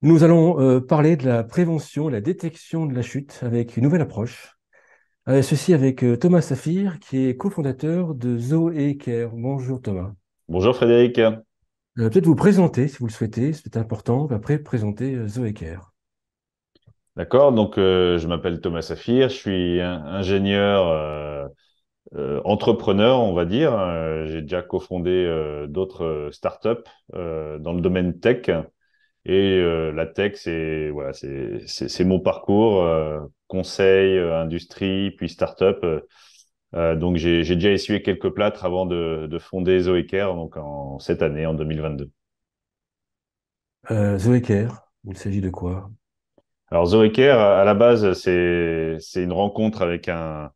Nous allons parler de la prévention et la détection de la chute avec une nouvelle approche. Ceci avec Thomas Saphir, qui est cofondateur de Zoe Care. Bonjour Thomas. Bonjour Frédéric. Peut-être vous présenter si vous le souhaitez, c'est important, après présenter Zoe Care. D'accord, donc je m'appelle Thomas Saphir, je suis ingénieur, entrepreneur, on va dire. J'ai déjà cofondé d'autres startups dans le domaine tech. Et la tech, c'est voilà, c'est mon parcours, conseil, industrie, puis startup. Donc j'ai déjà essuyé quelques plâtres avant de fonder Zoeker, donc en cette année, en 2022. Zoe Care, il s'agit de quoi? Alors Zoeker, à la base, c'est une rencontre avec un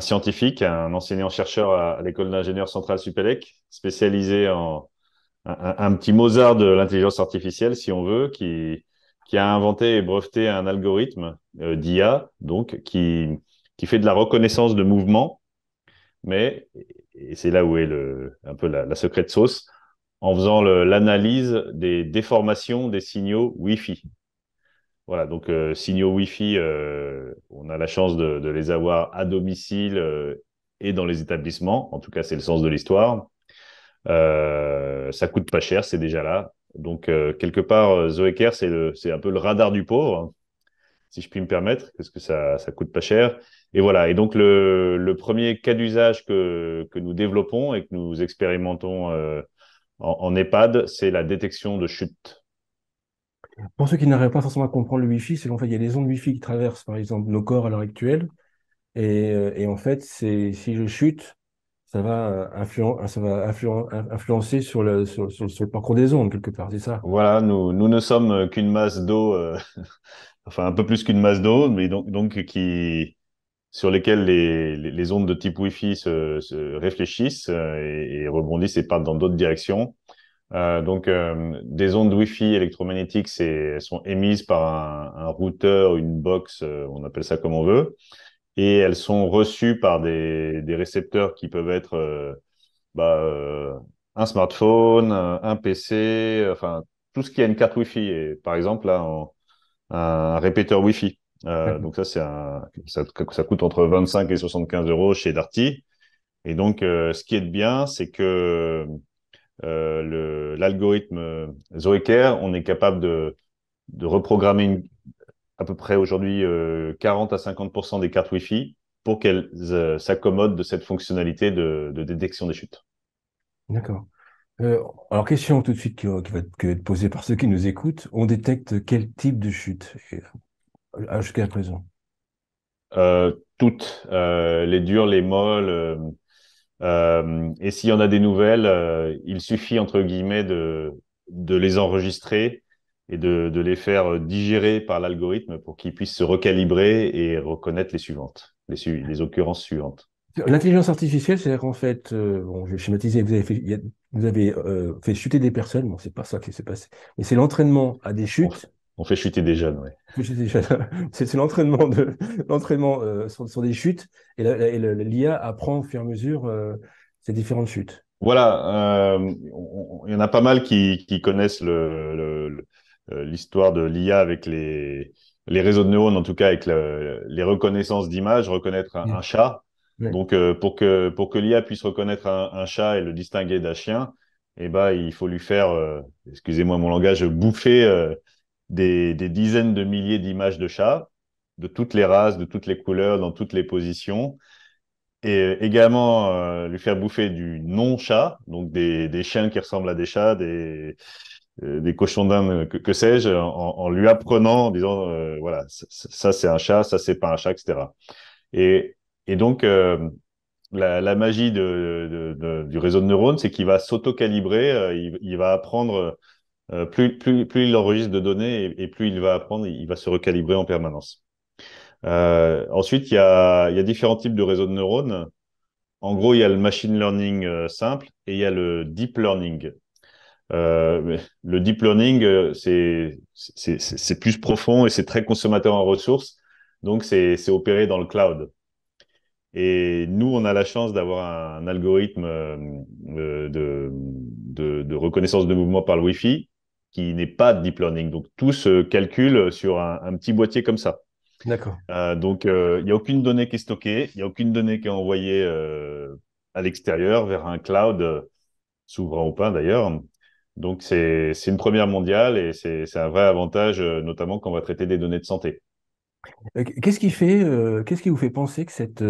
scientifique, un enseignant-chercheur à l'école d'ingénieurs centrale Supélec, spécialisé en un petit Mozart de l'intelligence artificielle, si on veut, qui a inventé et breveté un algorithme d'IA, donc qui fait de la reconnaissance de mouvement, mais et c'est là où est un peu la secrète sauce, en faisant l'analyse des déformations des signaux Wi-Fi. Voilà, donc signaux Wi-Fi, on a la chance de les avoir à domicile et dans les établissements. En tout cas, c'est le sens de l'histoire. Ça coûte pas cher, c'est déjà là. Donc quelque part, Zoeker, c'est un peu le radar du pauvre, hein, si je puis me permettre, parce que ça coûte pas cher. Et voilà. Et donc le premier cas d'usage que nous développons et que nous expérimentons en EHPAD, c'est la détection de chute. Pour ceux qui n'arrivent pas forcément à comprendre le Wi-Fi, c'est qu'en fait, il y a des ondes Wi-Fi qui traversent, par exemple, nos corps à l'heure actuelle. Et en fait, si je chute, ça va influencer sur le parcours des ondes, quelque part, c'est ça? Voilà, nous ne sommes qu'une masse d'eau, enfin un peu plus qu'une masse d'eau, mais donc sur lesquelles les ondes de type Wi-Fi se réfléchissent et rebondissent et partent dans d'autres directions. Des ondes Wi-Fi électromagnétiques, elles sont émises par un routeur, une box, on appelle ça comme on veut, et elles sont reçues par des récepteurs qui peuvent être bah, un smartphone, un PC, enfin tout ce qui a une carte Wi-Fi. Et par exemple, là, un répéteur Wi-Fi. D'accord. Donc ça, ça coûte entre 25 et 75 euros chez Darty. Et donc, ce qui est bien, c'est que l'algorithme Zoeker, on est capable de reprogrammer à peu près aujourd'hui 40 à 50% des cartes Wi-Fi pour qu'elles s'accommodent de cette fonctionnalité de détection des chutes. D'accord. Alors, question tout de suite qui va être posée par ceux qui nous écoutent. On détecte quel type de chute jusqu'à présent? Toutes, les dures, les molles. Et s'il y en a des nouvelles, il suffit, entre guillemets, de les enregistrer et de les faire digérer par l'algorithme pour qu'il puisse se recalibrer et reconnaître les suivantes, les occurrences suivantes. L'intelligence artificielle, c'est-à-dire qu'en fait, bon, je vais schématiser, vous avez fait chuter des personnes, bon, c'est pas ça qui s'est passé, mais c'est l'entraînement à des On, f- chutes. on fait chuter des jeunes, ouais. C'est l'entraînement sur des chutes, l'IA apprend au fur et à mesure ces différentes chutes. Voilà, il y en a pas mal qui connaissent l'histoire de l'IA avec les réseaux de neurones, en tout cas avec les reconnaissances d'images, reconnaître un Bien. chat. Ouais. Donc, pour que l'IA puisse reconnaître un chat et le distinguer d'un chien, eh ben, il faut lui faire, excusez-moi mon langage, bouffer des dizaines de milliers d'images de chats, de toutes les races, de toutes les couleurs, dans toutes les positions et également lui faire bouffer du non-chat, donc des chiens qui ressemblent à des chats, des cochons d'Inde, que sais-je, en lui apprenant, en disant, voilà, ça c'est un chat, ça c'est pas un chat, etc. Et, et donc, la magie du réseau de neurones, c'est qu'il va s'auto-calibrer, il va apprendre, plus il enregistre de données et plus il va apprendre, il va se recalibrer en permanence. Ensuite, il y a différents types de réseaux de neurones. En gros, il y a le machine learning simple et il y a le deep learning. Le deep learning, c'est plus profond et c'est très consommateur en ressources. Donc, c'est opéré dans le cloud. Et nous, on a la chance d'avoir un algorithme de reconnaissance de mouvement par le Wi-Fi qui n'est pas deep learning. Donc, tout se calcule sur un petit boîtier comme ça. D'accord. Donc, il n'y a aucune donnée qui est stockée, il n'y a aucune donnée qui est envoyée à l'extérieur vers un cloud, souverain ou pas d'ailleurs. Donc, c'est une première mondiale et c'est un vrai avantage, notamment quand on va traiter des données de santé. Qu'est-ce qui vous fait penser que cette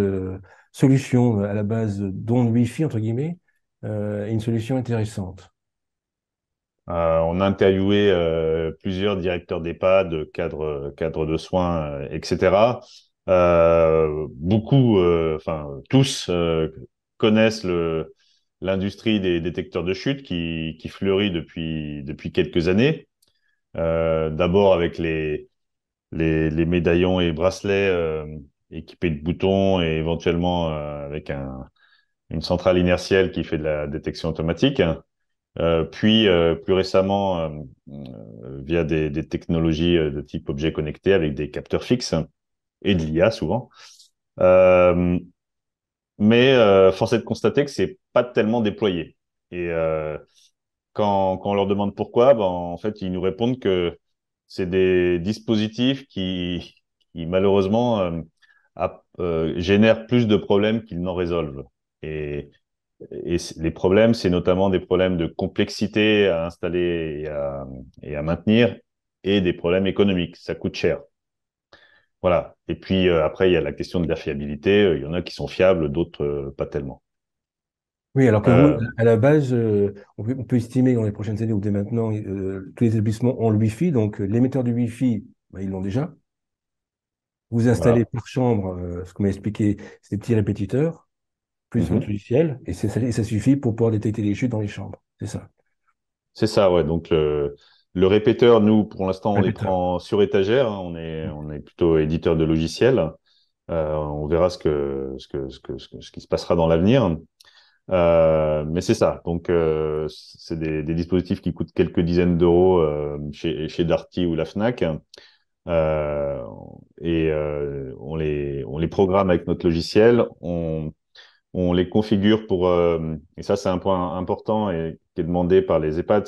solution à la base d'onde Wi-Fi, entre guillemets, est une solution intéressante? On a interviewé plusieurs directeurs d'EHPAD, cadres de soins, etc. Beaucoup, enfin tous connaissent l'industrie des détecteurs de chute qui fleurit depuis quelques années. D'abord avec les médaillons et bracelets équipés de boutons et éventuellement avec une centrale inertielle qui fait de la détection automatique. Puis, plus récemment, via des technologies de type objet connecté avec des capteurs fixes et de l'IA souvent. Euh, mais force est de constater que c'est pas tellement déployé. Et quand on leur demande pourquoi, ben, en fait, ils nous répondent que c'est des dispositifs qui malheureusement génèrent plus de problèmes qu'ils n'en résolvent. Et les problèmes, c'est notamment des problèmes de complexité à installer et à maintenir et des problèmes économiques. Ça coûte cher. Voilà. Et puis après, il y a la question de la fiabilité. Il y en a qui sont fiables, d'autres pas tellement. Oui, alors que vous, Euh, à la base, on peut estimer dans les prochaines années ou dès maintenant, tous les établissements ont le Wi-Fi, donc l'émetteur du Wi-Fi, bah, ils l'ont déjà. Vous installez voilà. par chambre, ce qu'on m'a expliqué, c'est des petits répétiteurs, plus votre Mhm. logiciel, et ça suffit pour pouvoir détecter les chutes dans les chambres. C'est ça, C'est ça, ouais. Donc le répéteur, nous, pour l'instant, on les répéteur. prend sur étagère, hein. On est plutôt éditeur de logiciels. On verra ce qui se passera dans l'avenir. Mais c'est ça. Donc, c'est des dispositifs qui coûtent quelques dizaines d'euros chez Darty ou la Fnac. Euh, on les programme avec notre logiciel. On les configure et ça, c'est un point important et qui est demandé par les EHPAD,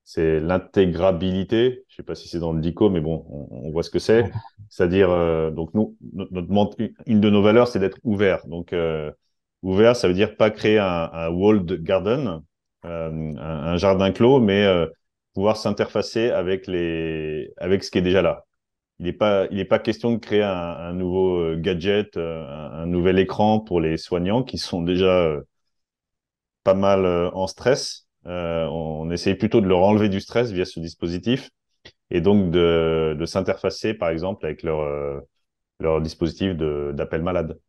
c'est l'intégrabilité. Je sais pas si c'est dans le DICO, mais bon, on voit ce que c'est. C'est-à-dire, donc nous, une de nos valeurs, c'est d'être ouvert. Donc, ouvert, ça veut dire pas créer un walled garden, un jardin clos, mais pouvoir s'interfacer avec ce qui est déjà là. Il est pas question de créer un nouveau gadget, un nouvel écran pour les soignants qui sont déjà pas mal en stress. On essaye plutôt de leur enlever du stress via ce dispositif et donc de s'interfacer, par exemple, avec leur dispositif d'appel malade.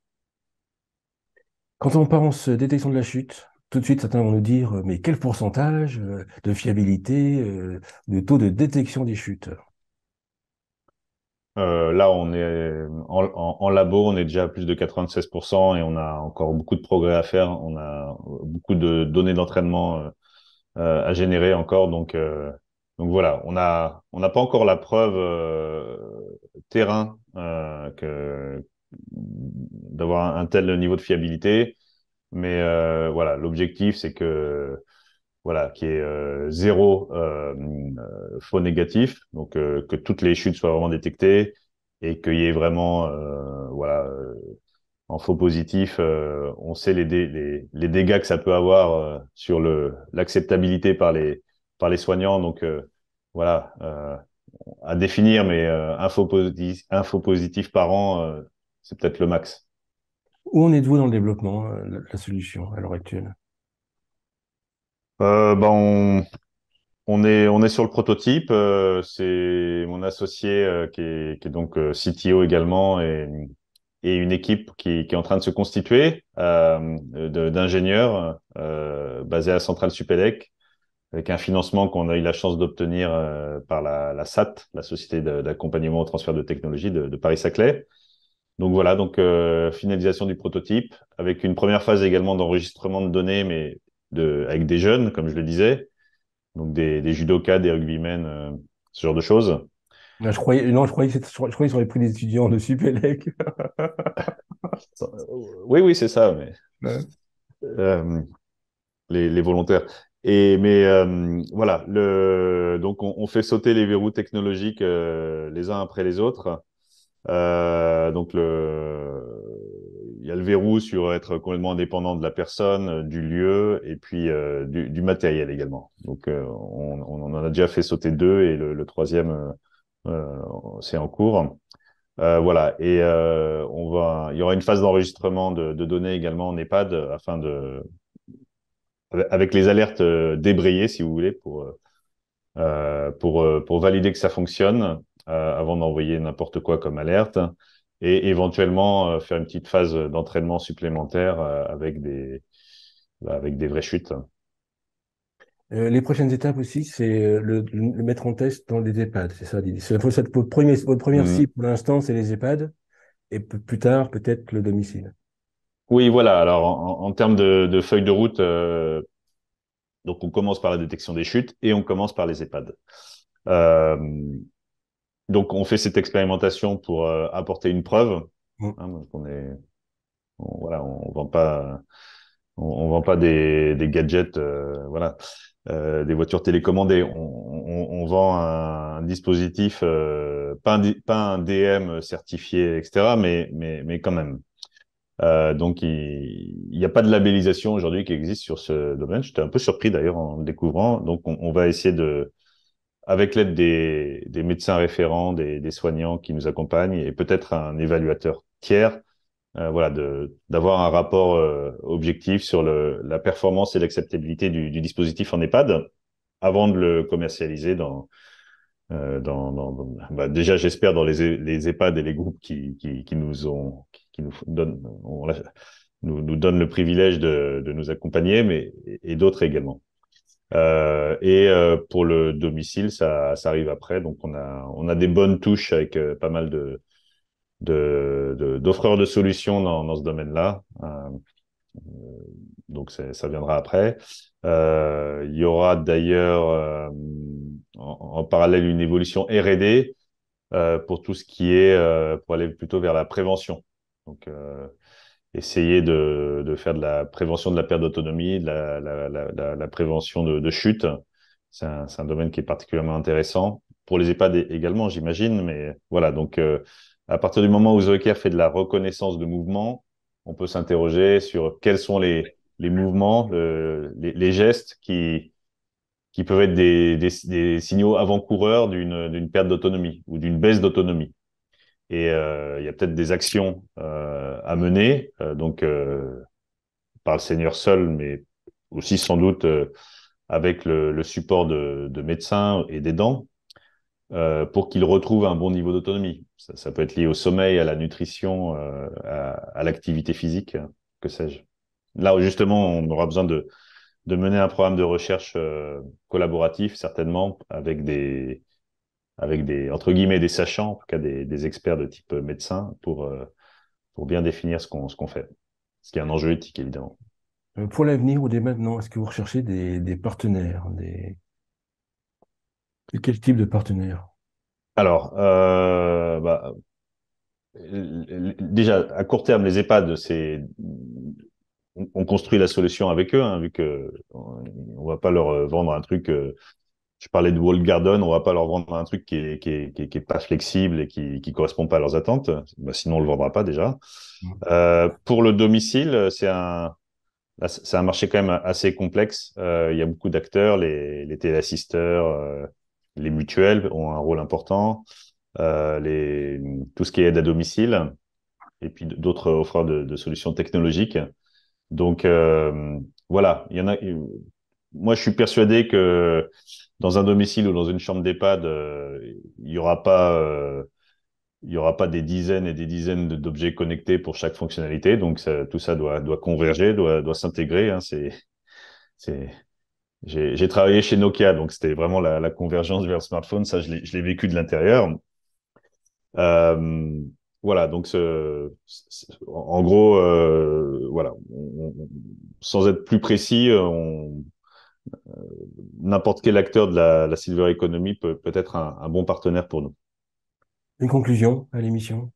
Quand on pense détection de la chute, tout de suite, certains vont nous dire, mais quel pourcentage de fiabilité, de taux de détection des chutes? Là, on est en labo, on est déjà à plus de 96% et on a encore beaucoup de progrès à faire. On a beaucoup de données d'entraînement à générer encore. Donc voilà, on n'a pas encore la preuve terrain d'avoir un tel niveau de fiabilité. Mais voilà, l'objectif, c'est que voilà, qu'il y ait zéro faux négatif, donc que toutes les chutes soient vraiment détectées et qu'il y ait vraiment voilà en faux positif, on sait les dégâts que ça peut avoir sur l'acceptabilité par les soignants. Donc voilà, à définir, mais un faux positif par an, c'est peut-être le max. Où en êtes-vous dans le développement de la solution à l'heure actuelle? Ben, on est sur le prototype. C'est mon associé qui est donc CTO également et une équipe qui est en train de se constituer d'ingénieurs basés à Centrale Supélec avec un financement qu'on a eu la chance d'obtenir par la SAT, la Société d'accompagnement au transfert de technologie de Paris-Saclay. Donc voilà, donc finalisation du prototype avec une première phase également d'enregistrement de données, mais avec des jeunes, comme je le disais, donc des judokas, des rugbymen, ce genre de choses. Ah, je croyais, non, je croyais sur les prix des étudiants de Supélec. Oui, oui, c'est ça, mais Ouais. euh, les volontaires. Mais voilà, donc on fait sauter les verrous technologiques les uns après les autres. Donc il y a le verrou sur être complètement indépendant de la personne, du lieu et puis du matériel également. Donc on en a déjà fait sauter deux et le troisième c'est en cours. Voilà et il y aura une phase d'enregistrement de données également en EHPAD afin de avec les alertes débrayées si vous voulez pour valider que ça fonctionne avant d'envoyer n'importe quoi comme alerte et éventuellement faire une petite phase d'entraînement supplémentaire avec des vraies chutes. Les prochaines étapes aussi, c'est le mettre en test dans des EHPAD, c'est ça l'idée. Votre première Mhm. cible pour l'instant, c'est les EHPAD, et plus tard, peut-être le domicile. Oui, voilà. Alors, en termes de feuille de route, donc on commence par la détection des chutes et on commence par les EHPAD. Euh, donc, on fait cette expérimentation pour apporter une preuve. Mm. Hein, donc voilà, on vend pas des gadgets, voilà, des voitures télécommandées. On vend un dispositif, pas un DM certifié, etc., mais quand même. Donc, il n'y a pas de labellisation aujourd'hui qui existe sur ce domaine. J'étais un peu surpris d'ailleurs en le découvrant. Donc, on va essayer avec l'aide des médecins référents, des soignants qui nous accompagnent et peut-être un évaluateur tiers, voilà, d'avoir un rapport objectif sur la performance et l'acceptabilité du dispositif en EHPAD avant de le commercialiser bah, déjà, j'espère dans les EHPAD et les groupes qui qui nous donnent, nous donnent le privilège de nous accompagner, mais et d'autres également. Pour le domicile, ça arrive après. Donc, on a des bonnes touches avec pas mal d'offreurs de solutions dans ce domaine-là. Donc, ça viendra après. Il y aura d'ailleurs en parallèle une évolution R&D pour tout ce qui est pour aller plutôt vers la prévention. Donc, essayer de faire de la prévention de la perte d'autonomie, de la prévention de chute. C'est un domaine qui est particulièrement intéressant pour les EHPAD également, j'imagine. Mais voilà, donc à partir du moment où Zoeker fait de la reconnaissance de mouvement, on peut s'interroger sur quels sont les mouvements, les gestes qui peuvent être des signaux avant-coureurs d'une perte d'autonomie ou d'une baisse d'autonomie. Et il y a peut-être des actions à mener, par le seigneur seul, mais aussi sans doute avec le support de médecins et d'aidants, pour qu'ils retrouvent un bon niveau d'autonomie. Ça peut être lié au sommeil, à la nutrition, à l'activité physique, que sais-je. Là, justement, on aura besoin de mener un programme de recherche collaboratif, certainement, avec entre guillemets, des sachants, en tout cas des experts de type médecin, pour bien définir ce qu'on fait. Ce qui est un enjeu éthique, évidemment. Pour l'avenir ou dès maintenant, est-ce que vous recherchez des partenaires, quel type de partenaires? Alors, déjà, à court terme, les EHPAD, on construit la solution avec eux, hein, vu que on va pas leur vendre un truc. Je parlais de Walled Garden, on va pas leur vendre un truc qui est pas flexible et qui correspond pas à leurs attentes. Bah, sinon, on le vendra pas déjà. Pour le domicile, c'est un marché quand même assez complexe. Il y a beaucoup d'acteurs, les téléassisteurs, les mutuelles ont un rôle important, tout ce qui est aide à domicile, et puis d'autres offreurs de solutions technologiques. Donc voilà, il y en a. Moi, je suis persuadé que dans un domicile ou dans une chambre d'EHPAD, il y aura pas des dizaines et des dizaines d'objets connectés pour chaque fonctionnalité. Donc tout ça doit converger, doit s'intégrer. Hein. C'est, j'ai travaillé chez Nokia, donc c'était vraiment la convergence vers le smartphone. Ça, je l'ai vécu de l'intérieur. Euh, voilà, donc en gros, voilà, sans être plus précis, n'importe quel acteur de la silver economy peut être un bon partenaire pour nous. Une conclusion à l'émission?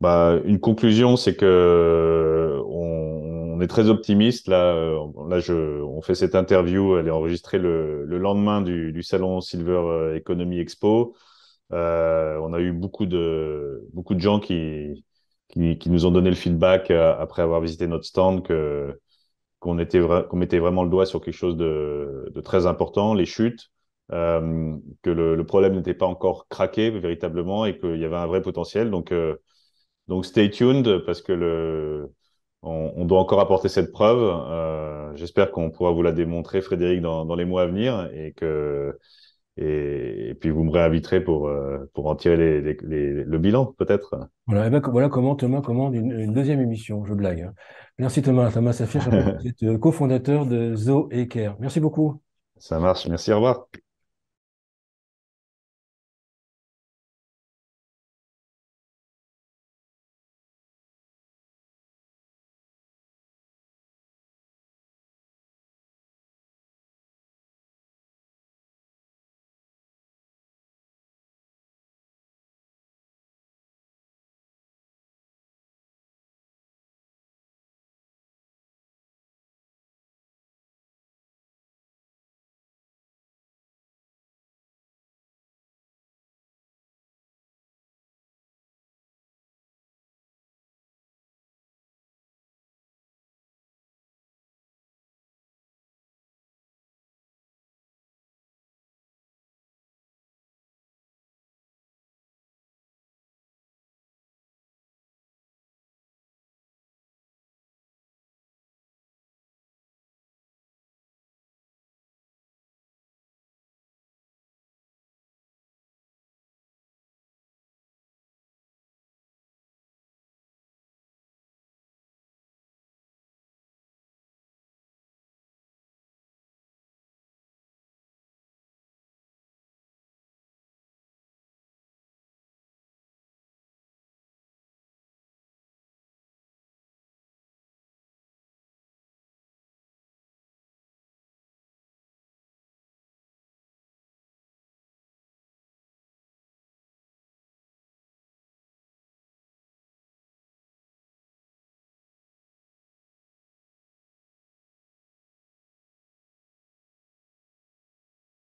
Bah, une conclusion, c'est que on est très optimiste. Là, on fait cette interview, elle est enregistrée le lendemain du salon Silver Economy Expo. On a eu beaucoup de gens qui nous ont donné le feedback après avoir visité notre stand qu'on mettait vraiment le doigt sur quelque chose de très important, les chutes, que le problème n'était pas encore craqué véritablement et qu'il y avait un vrai potentiel. Donc stay tuned parce que on doit encore apporter cette preuve. J'espère qu'on pourra vous la démontrer, Frédéric, dans les mois à venir et puis vous me réinviterez pour en tirer le bilan, peut-être. Voilà, et ben, voilà comment Thomas commande une deuxième émission. Je blague, hein. Merci Thomas. Thomas Saphir, je rappelle que vous êtes cofondateur de Zo et Care. Merci beaucoup. Ça marche. Merci, au revoir.